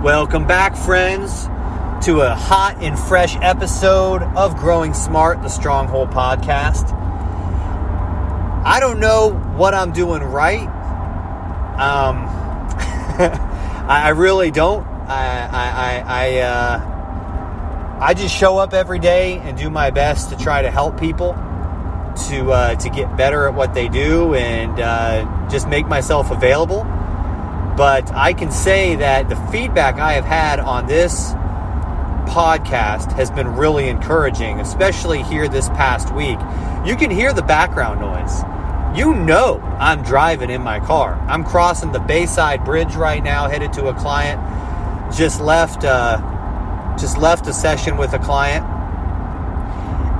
Welcome back, friends, to a hot and fresh episode of Growing Smart, the Stronghold podcast. I don't know what I'm doing right. I really don't. I just show up every day and do my best to try to help people to get better at what they do and just make myself available. But I can say that the feedback I have had on this podcast has been really encouraging, especially here this past week. You can hear the background noise. You know I'm driving in my car. I'm crossing the Bayside Bridge right now, headed to a client. Just left a session with a client.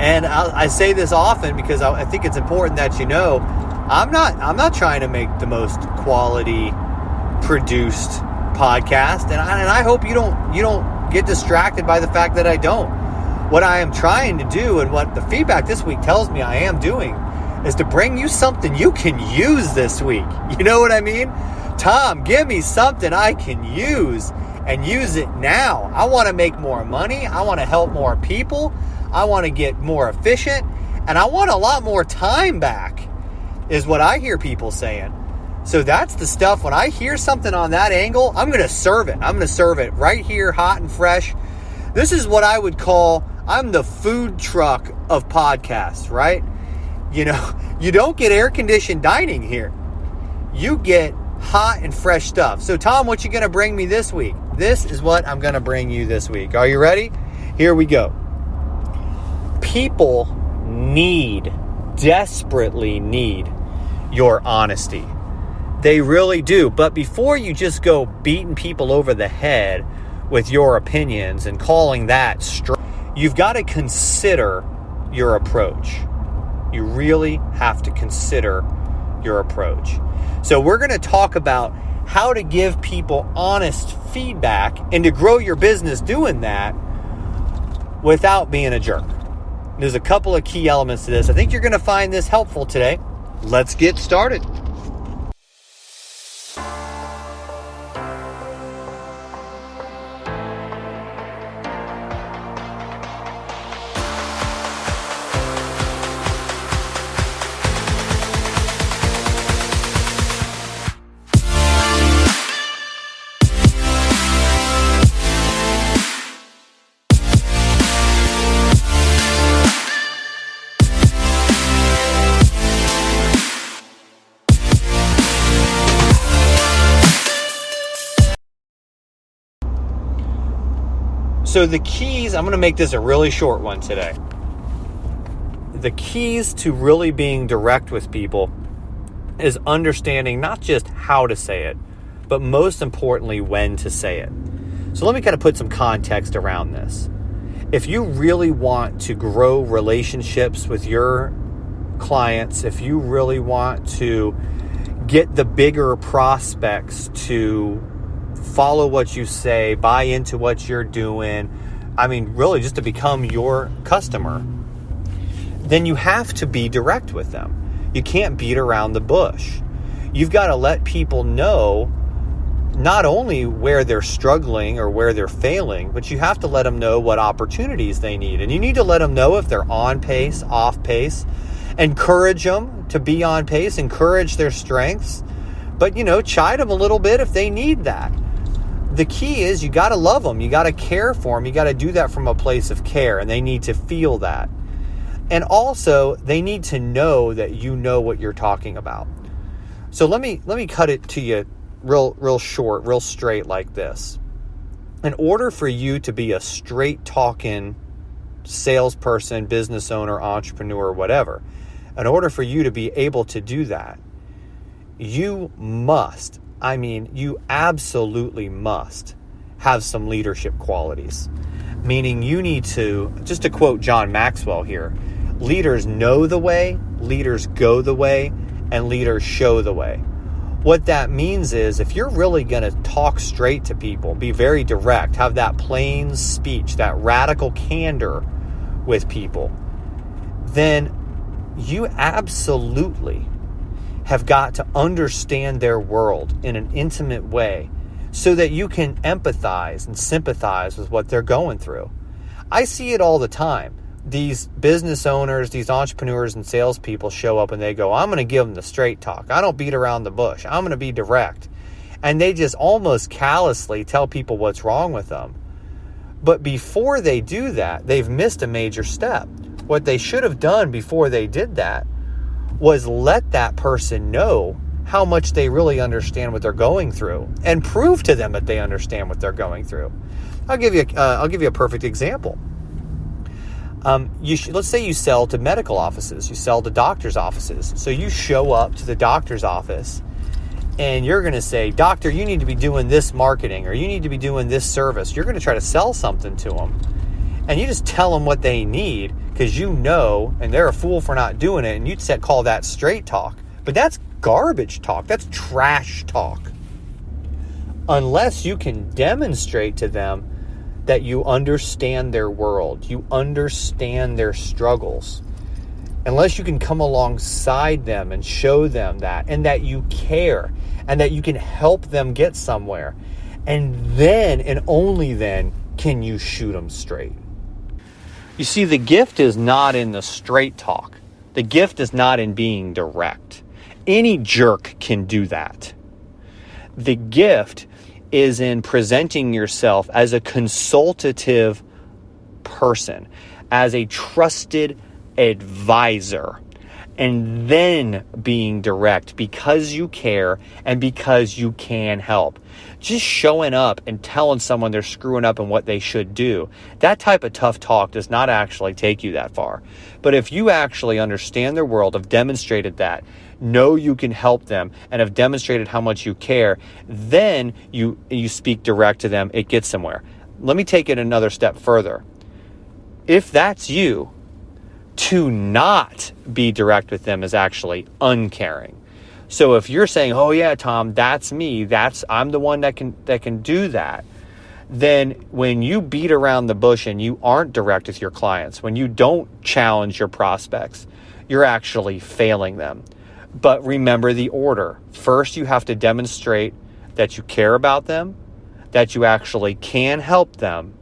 And I say this often because I think it's important that you know I'm not trying to make the most quality produced podcast, and I hope you don't get distracted by the fact that I don't. What I am trying to do, and what the feedback this week tells me I am doing, is to bring you something you can use this week. You know what I mean? Thom, give me something I can use and use it now. I want to make more money. I want to help more people. I want to get more efficient, and I want a lot more time back, is what I hear people saying. So that's the stuff. When I hear something on that angle, I'm going to serve it. I'm going to serve it right here, hot and fresh. This is what I would call, I'm the food truck of podcasts, right? You know, you don't get air-conditioned dining here. You get hot and fresh stuff. So, Thom, what you going to bring me this week? This is what I'm going to bring you this week. Are you ready? Here we go. People desperately need your honesty. They really do. But before you just go beating people over the head with your opinions and calling that straight, you've got to consider your approach. You really have to consider your approach. So we're going to talk about how to give people honest feedback and to grow your business doing that without being a jerk. There's a couple of key elements to this. I think you're going to find this helpful today. Let's get started. So the keys, I'm going to make this a really short one today. The keys to really being direct with people is understanding not just how to say it, but most importantly, when to say it. So let me kind of put some context around this. If you really want to grow relationships with your clients, if you really want to get the bigger prospects to follow what you say, buy into what you're doing, I mean, really just to become your customer, then you have to be direct with them. You can't beat around the bush. You've got to let people know not only where they're struggling or where they're failing, but you have to let them know what opportunities they need. And you need to let them know if they're on pace, off pace. Encourage them to be on pace, encourage their strengths, but, chide them a little bit if they need that. The key is you got to love them. You got to care for them. You got to do that from a place of care, and they need to feel that. And also, they need to know that you know what you're talking about. So let me cut it to you real short, real straight like this. In order for you to be a straight talking salesperson, business owner, entrepreneur, whatever, in order for you to be able to do that, you absolutely must have some leadership qualities. Meaning you need to, just to quote John Maxwell here, leaders know the way, leaders go the way, and leaders show the way. What that means is if you're really going to talk straight to people, be very direct, have that plain speech, that radical candor with people, then you absolutely have got to understand their world in an intimate way so that you can empathize and sympathize with what they're going through. I see it all the time. These business owners, these entrepreneurs and salespeople show up and they go, I'm going to give them the straight talk. I don't beat around the bush. I'm going to be direct. And they just almost callously tell people what's wrong with them. But before they do that, they've missed a major step. What they should have done before they did that was let that person know how much they really understand what they're going through and prove to them that they understand what they're going through. I'll give you a perfect example. Let's say you sell to medical offices, you sell to doctors' offices. So you show up to the doctor's office and you're going to say, doctor, you need to be doing this marketing, or you need to be doing this service. You're going to try to sell something to them. And you just tell them what they need because you know, and they're a fool for not doing it. And you'd call that straight talk. But that's garbage talk. That's trash talk. Unless you can demonstrate to them that you understand their world, you understand their struggles. Unless you can come alongside them and show them that, and that you care, and that you can help them get somewhere. And then, and only then, can you shoot them straight. You see, the gift is not in the straight talk. The gift is not in being direct. Any jerk can do that. The gift is in presenting yourself as a consultative person, as a trusted advisor, and then being direct because you care and because you can help. Just showing up and telling someone they're screwing up and what they should do, that type of tough talk does not actually take you that far. But if you actually understand their world, have demonstrated that, know you can help them, and have demonstrated how much you care, then you speak direct to them, it gets somewhere. Let me take it another step further. If that's you, to not be direct with them is actually uncaring. So if you're saying, oh yeah, Tom, that's me, I'm the one that can do that, then when you beat around the bush and you aren't direct with your clients, when you don't challenge your prospects, you're actually failing them. But remember the order. First, you have to demonstrate that you care about them, that you actually can help them,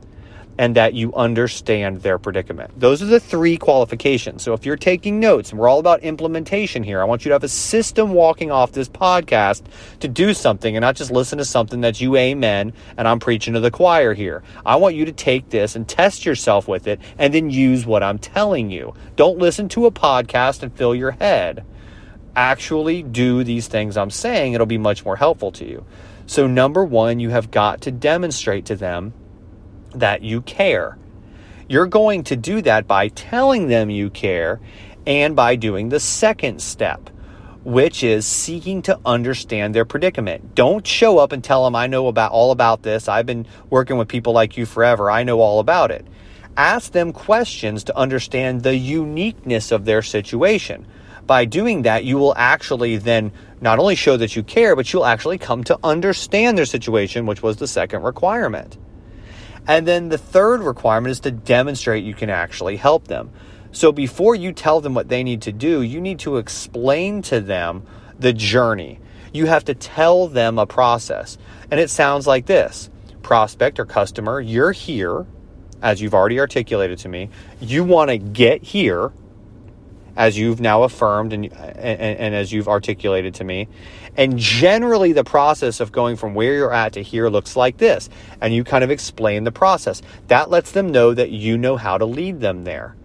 and that you understand their predicament. Those are the 3 qualifications. So if you're taking notes, and we're all about implementation here, I want you to have a system walking off this podcast to do something and not just listen to something that you amen and I'm preaching to the choir here. I want you to take this and test yourself with it and then use what I'm telling you. Don't listen to a podcast and fill your head. Actually do these things I'm saying. It'll be much more helpful to you. So number 1, you have got to demonstrate to them that you care. You're going to do that by telling them you care and by doing the second step, which is seeking to understand their predicament. Don't show up and tell them, I know all about this. I've been working with people like you forever. I know all about it. Ask them questions to understand the uniqueness of their situation. By doing that, you will actually then not only show that you care, but you'll actually come to understand their situation, which was the second requirement. And then the third requirement is to demonstrate you can actually help them. So before you tell them what they need to do, you need to explain to them the journey. You have to tell them a process. And it sounds like this. Prospect or customer, you're here, as you've already articulated to me. You want to get here, as you've now affirmed and as you've articulated to me. And generally the process of going from where you're at to here looks like this. And you kind of explain the process. That lets them know that you know how to lead them there.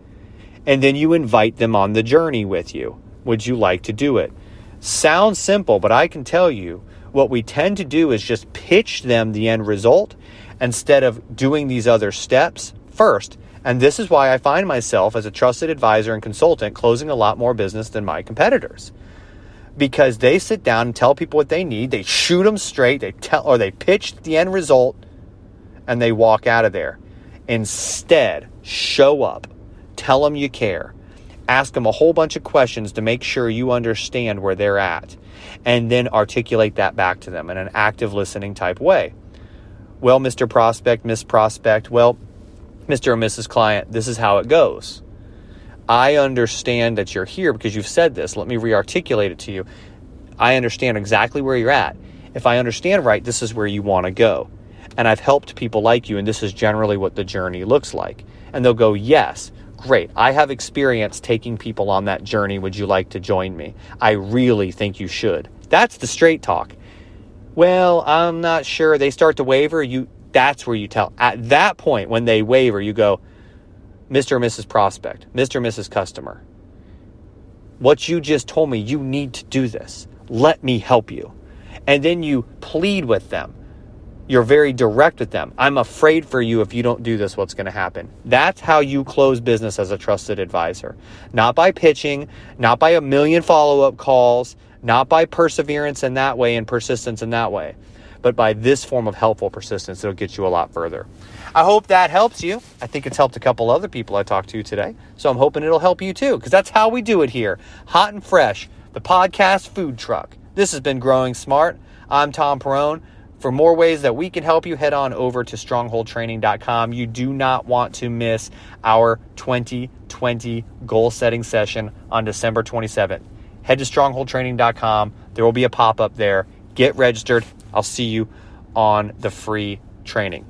And then you invite them on the journey with you. Would you like to do it? Sounds simple, but I can tell you what we tend to do is just pitch them the end result instead of doing these other steps first. And this is why I find myself as a trusted advisor and consultant closing a lot more business than my competitors. Because they sit down and tell people what they need, they shoot them straight, they pitch the end result, and they walk out of there. Instead, show up, tell them you care, ask them a whole bunch of questions to make sure you understand where they're at, and then articulate that back to them in an active listening type way. Well, Mr. Prospect, Miss Prospect, well, Mr. or Mrs. Client, this is how it goes. I understand that you're here because you've said this. Let me re-articulate it to you. I understand exactly where you're at. if I understand right, this is where you want to go. And I've helped people like you, and this is generally what the journey looks like. And they'll go, yes, great. I have experience taking people on that journey. Would you like to join me? I really think you should. That's the straight talk. Well, I'm not sure. They start to waver. That's where you tell. At that point, when they waver, you go, Mr. or Mrs. Prospect, Mr. or Mrs. Customer, what you just told me, you need to do this. Let me help you. And then you plead with them. You're very direct with them. I'm afraid for you. If you don't do this, what's going to happen? That's how you close business as a trusted advisor. Not by pitching, not by a million follow-up calls, not by perseverance in that way and persistence in that way, but by this form of helpful persistence. It'll get you a lot further. I hope that helps you. I think it's helped a couple other people I talked to today. So I'm hoping it'll help you too, because that's how we do it here. Hot and fresh, the podcast food truck. This has been Growing Smart. I'm Thom Perrone. For more ways that we can help you, head on over to strongholdtraining.com. You do not want to miss our 2020 goal setting session on December 27th. Head to strongholdtraining.com. There will be a pop-up there. Get registered. I'll see you on the free training.